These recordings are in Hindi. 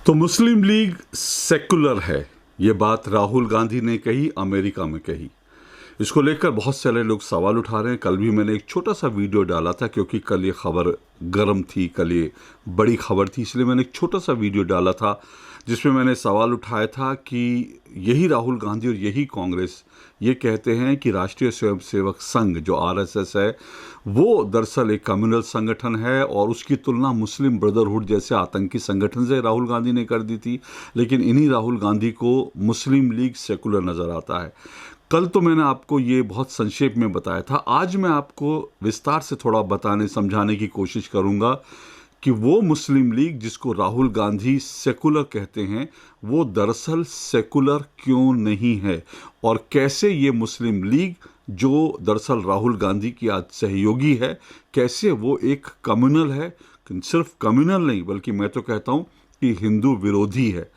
तो मुस्लिम लीग सेकुलर है, ये बात राहुल गांधी ने कही, अमेरिका में कही। इसको लेकर बहुत सारे लोग सवाल उठा रहे हैं। कल भी मैंने एक छोटा सा वीडियो डाला था क्योंकि कल ये खबर गर्म थी, कल ये बड़ी खबर थी, इसलिए मैंने एक छोटा सा वीडियो डाला था जिसमें मैंने सवाल उठाया था कि यही राहुल गांधी और यही कांग्रेस ये कहते हैं कि राष्ट्रीय स्वयंसेवक संघ जो आरएसएस है वो दरअसल एक कम्युनल संगठन है और उसकी तुलना मुस्लिम ब्रदरहुड जैसे आतंकी संगठन से राहुल गांधी ने कर दी थी। लेकिन इन्हीं राहुल गांधी को मुस्लिम लीग सेकुलर नज़र आता है। कल तो मैंने आपको ये बहुत संक्षेप में बताया था, आज मैं आपको विस्तार से थोड़ा बताने समझाने की कोशिश करूँगा कि वो मुस्लिम लीग जिसको राहुल गांधी सेकुलर कहते हैं वो दरअसल सेकुलर क्यों नहीं है और कैसे ये मुस्लिम लीग जो दरअसल राहुल गांधी की आज सहयोगी है, कैसे वो एक कम्युनल है, सिर्फ कम्युनल नहीं बल्कि मैं तो कहता हूँ कि हिंदू विरोधी है।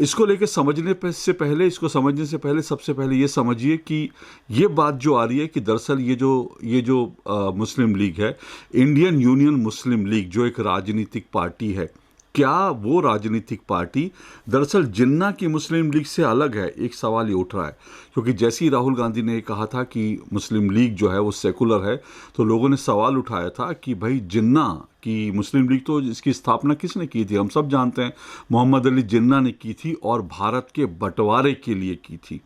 इसको लेके इसको समझने से पहले सबसे पहले ये समझिए कि ये बात जो आ रही है कि दरअसल ये जो मुस्लिम लीग है, इंडियन यूनियन मुस्लिम लीग जो एक राजनीतिक पार्टी है, क्या वो राजनीतिक पार्टी दरअसल जिन्ना की मुस्लिम लीग से अलग है? एक सवाल ये उठ रहा है क्योंकि जैसे ही राहुल गांधी ने कहा था कि मुस्लिम लीग जो है वो सेकुलर है तो लोगों ने सवाल उठाया था कि भाई जिन्ना की मुस्लिम लीग तो इसकी स्थापना किसने की थी? हम सब जानते हैं मोहम्मद अली जिन्ना ने की थी और भारत के बंटवारे के लिए की थी।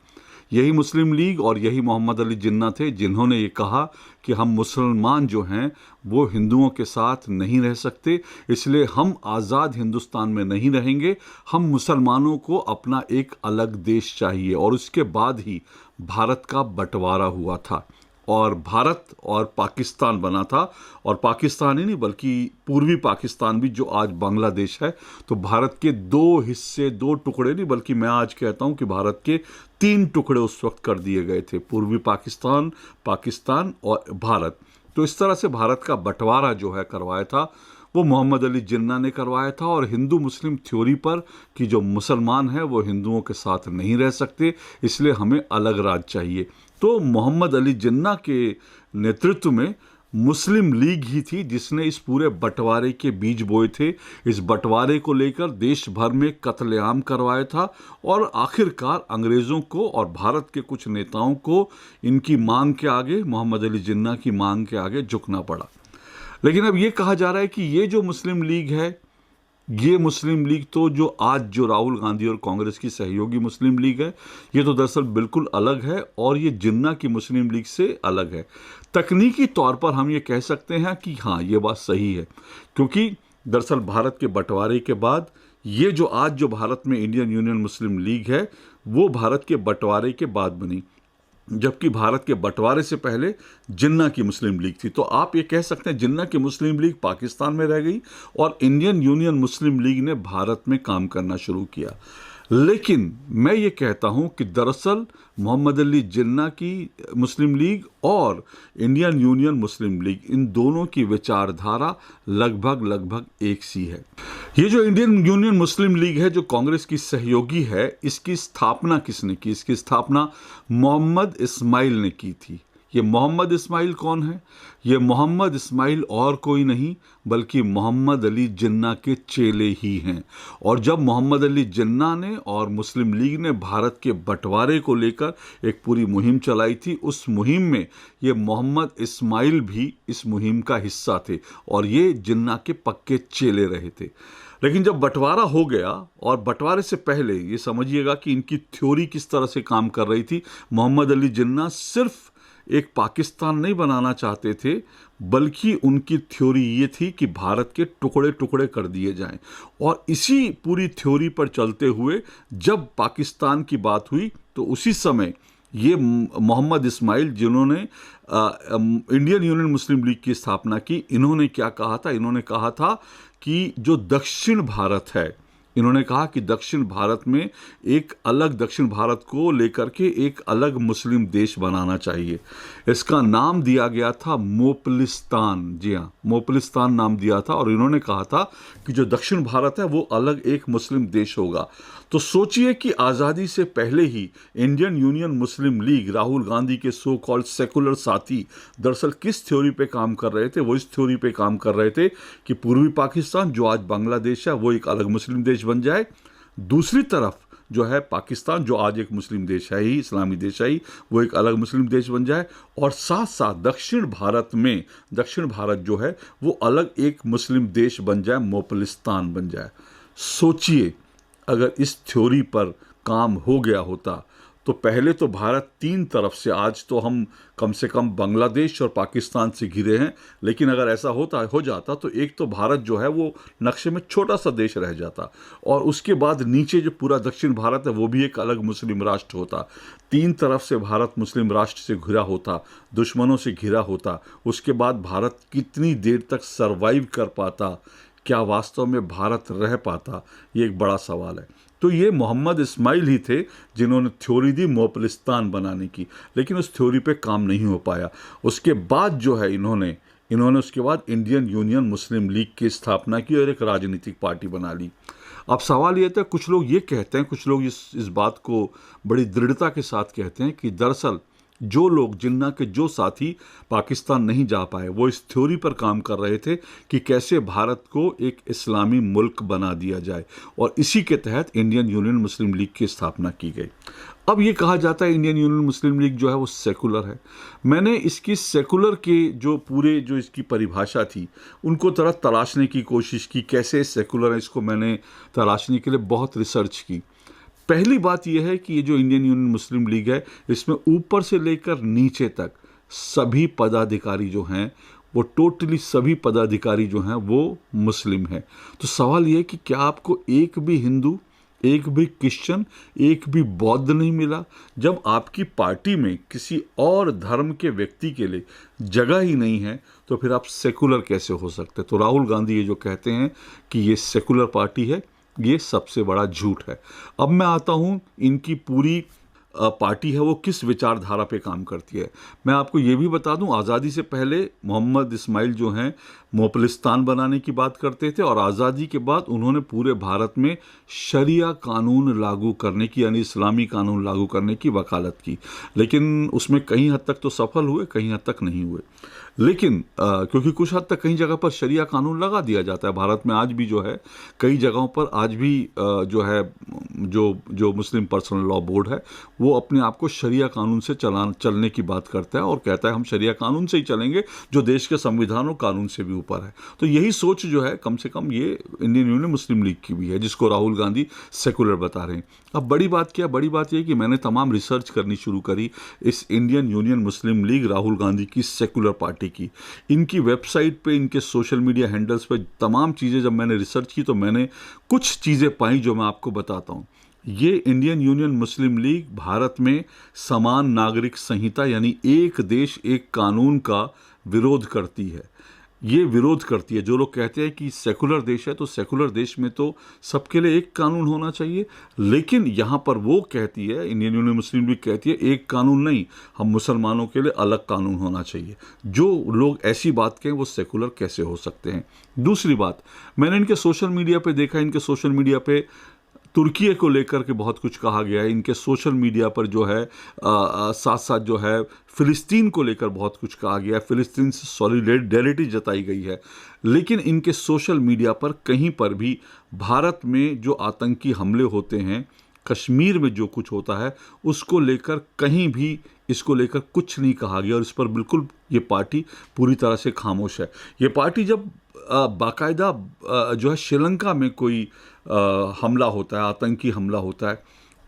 यही मुस्लिम लीग और यही मोहम्मद अली जिन्ना थे जिन्होंने ये कहा कि हम मुसलमान जो हैं वो हिंदुओं के साथ नहीं रह सकते, इसलिए हम आज़ाद हिंदुस्तान में नहीं रहेंगे, हम मुसलमानों को अपना एक अलग देश चाहिए। और उसके बाद ही भारत का बंटवारा हुआ था और भारत और पाकिस्तान बना था, और पाकिस्तान ही नहीं बल्कि पूर्वी पाकिस्तान भी जो आज बांग्लादेश है। तो भारत के दो हिस्से, दो टुकड़े नहीं बल्कि मैं आज कहता हूं कि भारत के 3 टुकड़े उस वक्त कर दिए गए थे, पूर्वी पाकिस्तान, पाकिस्तान और भारत। तो इस तरह से भारत का बंटवारा जो है करवाया था वो मोहम्मद अली जिन्ना ने करवाया था, और हिंदू मुस्लिम थ्योरी पर कि जो मुसलमान हैं वो हिंदुओं के साथ नहीं रह सकते, इसलिए हमें अलग राज्य चाहिए। तो मोहम्मद अली जिन्ना के नेतृत्व में मुस्लिम लीग ही थी जिसने इस पूरे बंटवारे के बीज बोए थे। इस बंटवारे को लेकर देश भर में कत्लेआम करवाया था और आखिरकार अंग्रेज़ों को और भारत के कुछ नेताओं को इनकी मांग के आगे, मोहम्मद अली जिन्ना की मांग के आगे झुकना पड़ा। लेकिन अब ये कहा जा रहा है कि ये जो मुस्लिम लीग है, ये मुस्लिम लीग तो जो राहुल गांधी और कांग्रेस की सहयोगी मुस्लिम लीग है, ये तो दरअसल बिल्कुल अलग है और ये जिन्ना की मुस्लिम लीग से अलग है। तकनीकी तौर पर हम ये कह सकते हैं कि हाँ, ये बात सही है क्योंकि दरअसल भारत के बंटवारे के बाद ये जो भारत में इंडियन यूनियन मुस्लिम लीग है वो भारत के बंटवारे के बाद बनी, जबकि भारत के बंटवारे से पहले जिन्ना की मुस्लिम लीग थी। तो आप ये कह सकते हैं जिन्ना की मुस्लिम लीग पाकिस्तान में रह गई और इंडियन यूनियन मुस्लिम लीग ने भारत में काम करना शुरू किया। लेकिन मैं ये कहता हूं कि दरअसल मोहम्मद अली जिन्ना की मुस्लिम लीग और इंडियन यूनियन मुस्लिम लीग, इन दोनों की विचारधारा लगभग एक सी है। ये जो इंडियन यूनियन मुस्लिम लीग है जो कांग्रेस की सहयोगी है, इसकी स्थापना किसने की? इसकी स्थापना मोहम्मद इस्माइल ने की थी। ये मोहम्मद इस्माइल कौन है? ये मोहम्मद इस्माइल और कोई नहीं बल्कि मोहम्मद अली जिन्ना के चेले ही हैं। और जब मोहम्मद अली जिन्ना ने और मुस्लिम लीग ने भारत के बंटवारे को लेकर एक पूरी मुहिम चलाई थी, उस मुहिम में ये मोहम्मद इस्माइल भी इस मुहिम का हिस्सा थे और ये जिन्ना के पक्के चेले रहे थे। लेकिन जब बंटवारा हो गया, और बंटवारे से पहले ये समझिएगा कि इनकी थ्योरी किस तरह से काम कर रही थी। मोहम्मद अली जिन्ना सिर्फ एक पाकिस्तान नहीं बनाना चाहते थे बल्कि उनकी थ्योरी ये थी कि भारत के टुकड़े टुकड़े कर दिए जाएं, और इसी पूरी थ्योरी पर चलते हुए जब पाकिस्तान की बात हुई तो उसी समय ये मोहम्मद इस्माइल जिन्होंने इंडियन यूनियन मुस्लिम लीग की स्थापना की, इन्होंने क्या कहा था? इन्होंने कहा था कि जो दक्षिण भारत है, इन्होंने कहा कि दक्षिण भारत में एक अलग, दक्षिण भारत को लेकर के एक अलग मुस्लिम देश बनाना चाहिए। इसका नाम दिया गया था मोपलिस्तान। जी हाँ, मोपलिस्तान नाम दिया था और इन्होंने कहा था कि जो दक्षिण भारत है वो अलग एक मुस्लिम देश होगा। तो सोचिए कि आज़ादी से पहले ही इंडियन यूनियन मुस्लिम लीग, राहुल गांधी के सो कॉल्ड सेकुलर साथी दरअसल किस थ्योरी पे काम कर रहे थे? वो इस थ्योरी पे काम कर रहे थे कि पूर्वी पाकिस्तान जो आज बांग्लादेश है वो एक अलग मुस्लिम देश बन जाए, दूसरी तरफ जो है पाकिस्तान, जो आज एक मुस्लिम देश है ही, इस्लामी देश है ही, वो एक अलग मुस्लिम देश बन जाए, और साथ साथ दक्षिण भारत जो है वो अलग एक मुस्लिम देश बन जाए, मोपलिस्तान बन जाए। सोचिए, अगर इस थ्योरी पर काम हो गया होता तो पहले तो भारत 3 तरफ से, आज तो हम कम से कम बांग्लादेश और पाकिस्तान से घिरे हैं, लेकिन अगर ऐसा हो जाता तो एक तो भारत जो है वो नक्शे में छोटा सा देश रह जाता, और उसके बाद नीचे जो पूरा दक्षिण भारत है वो भी एक अलग मुस्लिम राष्ट्र होता। 3 तरफ से भारत मुस्लिम राष्ट्र से घिरा होता, दुश्मनों से घिरा होता। उसके बाद भारत कितनी देर तक सरवाइव कर पाता, क्या वास्तव में भारत रह पाता, ये एक बड़ा सवाल है। तो ये मोहम्मद इस्माइल ही थे जिन्होंने थ्योरी दी मोपलिस्तान बनाने की, लेकिन उस थ्योरी पे काम नहीं हो पाया। उसके बाद जो है इन्होंने उसके बाद इंडियन यूनियन मुस्लिम लीग की स्थापना की और एक राजनीतिक पार्टी बना ली। अब सवाल ये था, कुछ लोग ये कहते हैं, कुछ लोग इस बात को बड़ी दृढ़ता के साथ कहते हैं कि दरअसल जो लोग, जिन्ना के जो साथी पाकिस्तान नहीं जा पाए, वो इस थ्योरी पर काम कर रहे थे कि कैसे भारत को एक इस्लामी मुल्क बना दिया जाए, और इसी के तहत इंडियन यूनियन मुस्लिम लीग की स्थापना की गई। अब ये कहा जाता है इंडियन यूनियन मुस्लिम लीग जो है वो सेकुलर है। मैंने इसकी सेकुलर के जो इसकी परिभाषा थी उनको तलाशने की कोशिश की, कैसे सेकुलर है, इसको मैंने तलाशने के लिए बहुत रिसर्च की। पहली बात यह है कि ये जो इंडियन यूनियन मुस्लिम लीग है, इसमें ऊपर से लेकर नीचे तक सभी पदाधिकारी जो हैं वो टोटली सभी पदाधिकारी जो हैं वो मुस्लिम हैं। तो सवाल ये है कि क्या आपको एक भी हिंदू, एक भी क्रिश्चियन, एक भी बौद्ध नहीं मिला? जब आपकी पार्टी में किसी और धर्म के व्यक्ति के लिए जगह ही नहीं है तो फिर आप सेकुलर कैसे हो सकते? तो राहुल गांधी ये जो कहते हैं कि ये सेकुलर पार्टी है, ये सबसे बड़ा झूठ है। अब मैं आता हूं, इनकी पूरी पार्टी है वो किस विचारधारा पे काम करती है। मैं आपको ये भी बता दूं, आज़ादी से पहले मोहम्मद इस्माइल जो हैं मोपलिस्तान बनाने की बात करते थे, और आज़ादी के बाद उन्होंने पूरे भारत में शरिया कानून लागू करने की, यानी इस्लामी कानून लागू करने की वकालत की, लेकिन उसमें कहीं हद तक तो सफल हुए, कहीं हद तक नहीं हुए। लेकिन क्योंकि कुछ हद तक कई जगह पर शरिया कानून लगा दिया जाता है भारत में, आज भी जो है कई जगहों पर आज भी जो है जो मुस्लिम पर्सनल लॉ बोर्ड है वो अपने आप को शरिया कानून से चलने की बात करता है और कहता है हम शरिया कानून से ही चलेंगे जो देश के संविधान और कानून से भी ऊपर है। तो यही सोच जो है कम से कम ये इंडियन यूनियन मुस्लिम लीग की भी है, जिसको राहुल गांधी सेकुलर बता रहे हैं। अब बड़ी बात क्या, बड़ी बात यह कि मैंने तमाम रिसर्च करनी शुरू करी इस इंडियन यूनियन मुस्लिम लीग राहुल गांधी की सेकुलर पार्टी की। इनकी वेबसाइट पे, इनके सोशल मीडिया हैंडल्स पे तमाम चीज़ें जब मैंने रिसर्च की तो मैंने कुछ चीज़ें पाई जो मैं आपको बताता हूँ। ये इंडियन यूनियन मुस्लिम लीग भारत में समान नागरिक संहिता यानी एक देश एक कानून का विरोध करती है। ये विरोध करती है, जो लोग कहते हैं कि सेकुलर देश है तो सेकुलर देश में तो सबके लिए एक कानून होना चाहिए, लेकिन यहाँ पर वो कहती है, इंडियन यूनियन मुस्लिम लीग कहती है एक कानून नहीं, हम मुसलमानों के लिए अलग कानून होना चाहिए। जो लोग ऐसी बात कहें वो सेकुलर कैसे हो सकते हैं। दूसरी बात, मैंने इनके सोशल मीडिया पे देखा, इनके सोशल मीडिया पे तुर्की को लेकर के बहुत कुछ कहा गया है। इनके सोशल मीडिया पर जो है साथ साथ जो है फ़िलिस्तीन को लेकर बहुत कुछ कहा गया है, फ़िलिस्तीन से सॉलिडेरिटी जताई गई है। लेकिन इनके सोशल मीडिया पर कहीं पर भी भारत में जो आतंकी हमले होते हैं, कश्मीर में जो कुछ होता है, उसको लेकर कहीं भी इसको लेकर कुछ नहीं कहा गया और इस पर बिल्कुल ये पार्टी पूरी तरह से खामोश है। ये पार्टी जब बाकायदा जो है श्रीलंका में कोई हमला होता है, आतंकी हमला होता है,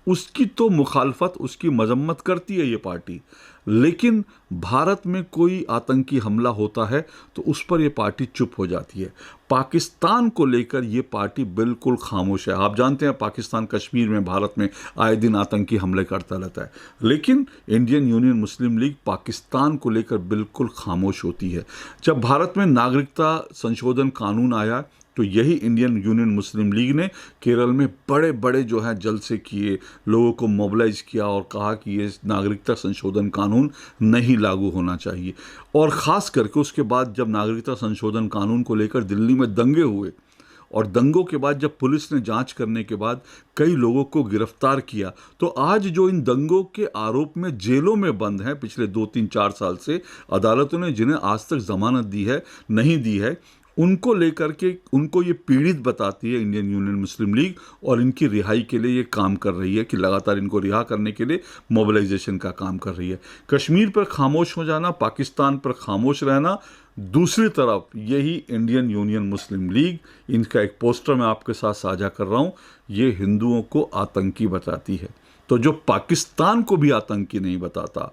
उसकी तो मुखालफत, उसकी मजम्मत करती है ये पार्टी, लेकिन भारत में कोई आतंकी हमला होता है तो उस पर ये पार्टी चुप हो जाती है। पाकिस्तान को लेकर ये पार्टी बिल्कुल खामोश है। आप जानते हैं पाकिस्तान कश्मीर में, भारत में आए दिन आतंकी हमले करता रहता है, लेकिन इंडियन यूनियन मुस्लिम लीग पाकिस्तान को लेकर बिल्कुल खामोश होती है। जब भारत में नागरिकता संशोधन कानून आया तो यही इंडियन यूनियन मुस्लिम लीग ने केरल में बड़े बड़े जो है जलसे किए, लोगों को मोबिलाइज किया और कहा कि ये नागरिकता संशोधन कानून नहीं लागू होना चाहिए। और ख़ास करके उसके बाद जब नागरिकता संशोधन कानून को लेकर दिल्ली में दंगे हुए और दंगों के बाद जब पुलिस ने जांच करने के बाद कई लोगों को गिरफ्तार किया, तो आज जो इन दंगों के आरोप में जेलों में बंद हैं पिछले 2-3-4 साल से, अदालतों ने जिन्हें आज तक जमानत दी है, नहीं दी है, उनको लेकर के उनको ये पीड़ित बताती है इंडियन यूनियन मुस्लिम लीग, और इनकी रिहाई के लिए ये काम कर रही है कि लगातार इनको रिहा करने के लिए मोबिलाइजेशन का काम कर रही है। कश्मीर पर खामोश हो जाना, पाकिस्तान पर खामोश रहना, दूसरी तरफ यही इंडियन यूनियन मुस्लिम लीग, इनका एक पोस्टर मैं आपके साथ साझा कर रहा हूँ, ये हिंदुओं को आतंकी बताती है। तो जो पाकिस्तान को भी आतंकी नहीं बताता,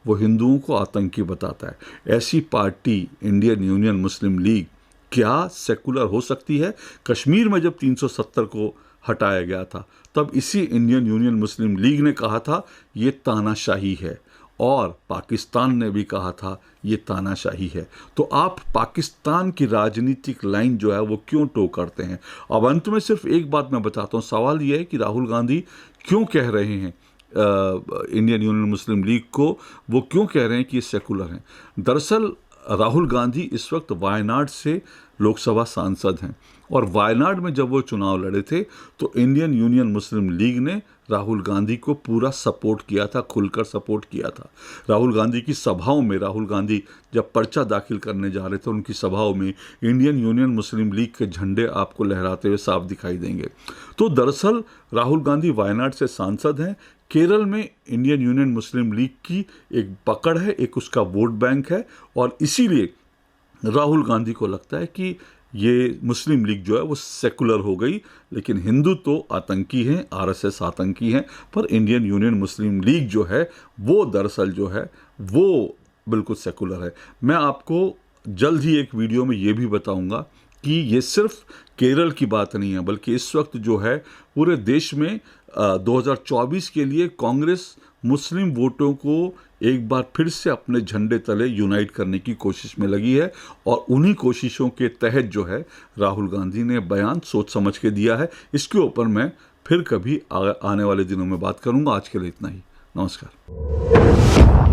वो हिंदुओं को आतंकी बताता है। ऐसी पार्टी इंडियन यूनियन मुस्लिम लीग क्या सेकुलर हो सकती है? कश्मीर में जब 370 को हटाया गया था, तब इसी इंडियन यूनियन मुस्लिम लीग ने कहा था ये तानाशाही है, और पाकिस्तान ने भी कहा था ये तानाशाही है। तो आप पाकिस्तान की राजनीतिक लाइन जो है वो क्यों टो करते हैं? अब अंत में सिर्फ एक बात मैं बताता हूँ, सवाल ये है कि राहुल गांधी क्यों कह रहे हैं इंडियन यूनियन मुस्लिम लीग को, वो क्यों कह रहे हैं कि ये सेकुलर हैं? दरअसल राहुल गांधी इस वक्त वायनाड से लोकसभा सांसद हैं, और वायनाड में जब वो चुनाव लड़े थे तो इंडियन यूनियन मुस्लिम लीग ने राहुल गांधी को पूरा सपोर्ट किया था, खुलकर सपोर्ट किया था। राहुल गांधी की सभाओं में, राहुल गांधी जब पर्चा दाखिल करने जा रहे थे उनकी सभाओं में इंडियन यूनियन मुस्लिम लीग के झंडे आपको लहराते हुए साफ दिखाई देंगे। तो दरअसल राहुल गांधी वायनाड से सांसद हैं। केरल में इंडियन यूनियन मुस्लिम लीग की एक पकड़ है, एक उसका वोट बैंक है, और इसीलिए राहुल गांधी को लगता है कि ये मुस्लिम लीग जो है वो सेकुलर हो गई, लेकिन हिंदू तो आतंकी हैं, आरएसएस आतंकी हैं, पर इंडियन यूनियन मुस्लिम लीग जो है वो दरअसल जो है वो बिल्कुल सेकुलर है। मैं आपको जल्द ही एक वीडियो में ये भी बताऊंगा कि ये सिर्फ केरल की बात नहीं है, बल्कि इस वक्त जो है पूरे देश में 2024 के लिए कांग्रेस मुस्लिम वोटों को एक बार फिर से अपने झंडे तले यूनाइट करने की कोशिश में लगी है, और उन्हीं कोशिशों के तहत जो है राहुल गांधी ने बयान सोच समझ के दिया है। इसके ऊपर मैं फिर कभी आने वाले दिनों में बात करूंगा। आज के लिए इतना ही। नमस्कार।